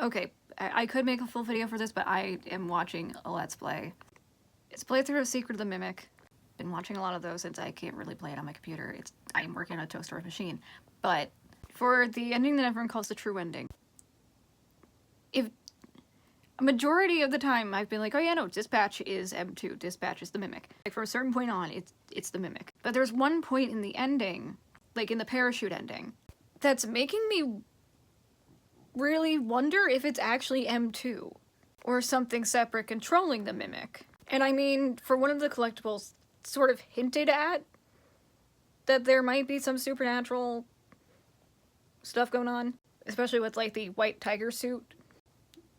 Okay, I could make a full video for this, but I am watching a Let's Play. It's a playthrough of Secret of the Mimic. Been watching a lot of those since I can't really play it on my computer. I'm working on a toaster machine. But for the ending that everyone calls the true ending, if a majority of the time I've been like, oh yeah, no, Dispatch is M2, Dispatch is the Mimic. Like, from a certain point on, it's the Mimic. But there's one point in the ending, like in the parachute ending, that's making me really wonder if it's actually M2 or something separate controlling the Mimic. And I mean, for one of the collectibles, sort of hinted at that there might be some supernatural stuff going on, especially with like the white tiger suit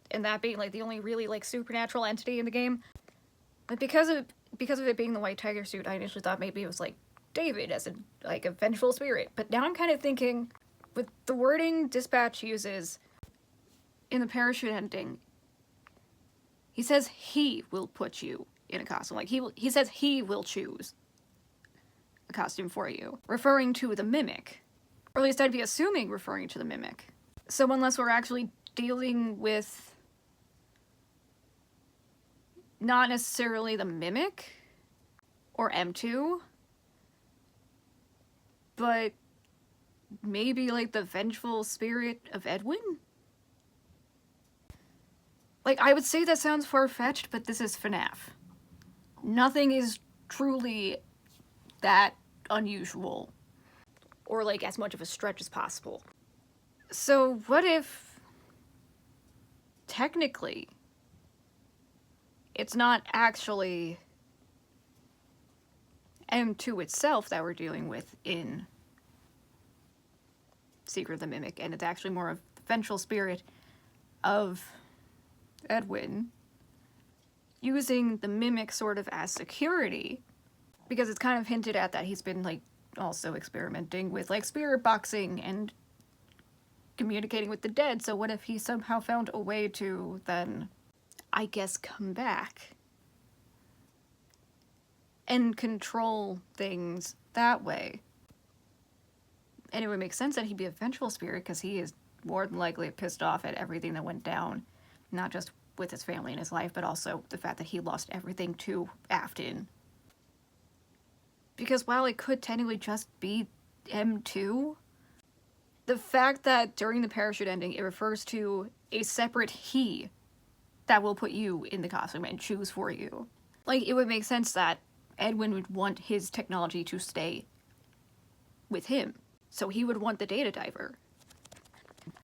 and that being like the only really like supernatural entity in the game. But because of it being the white tiger suit, I initially thought maybe it was like David as a vengeful spirit. But now I'm kind of thinking, with the wording Dispatch uses in the parachute ending, he says he will put you in a costume. Like, he says he will choose a costume for you, referring to the Mimic. Or at least I'd be assuming referring to the Mimic. So unless we're actually dealing with not necessarily the Mimic or M2, but maybe like the vengeful spirit of Edwin? Like, I would say that sounds far-fetched, but this is FNAF. Nothing is truly that unusual, or like as much of a stretch as possible. So what if, technically, it's not actually M2 itself that we're dealing with in Secret of the Mimic, and it's actually more of the vengeful spirit of Edwin, using the Mimic sort of as security, because it's kind of hinted at that he's been like also experimenting with like spirit boxing and communicating with the dead. So what if he somehow found a way to then, I guess, come back and control things that way? And it would make sense that he'd be a vengeful spirit, because he is more than likely pissed off at everything that went down, not just with his family and his life, but also the fact that he lost everything to Afton. Because while it could technically just be M2, the fact that during the parachute ending it refers to a separate he that will put you in the costume and choose for you. Like, it would make sense that Edwin would want his technology to stay with him. So he would want the data diver.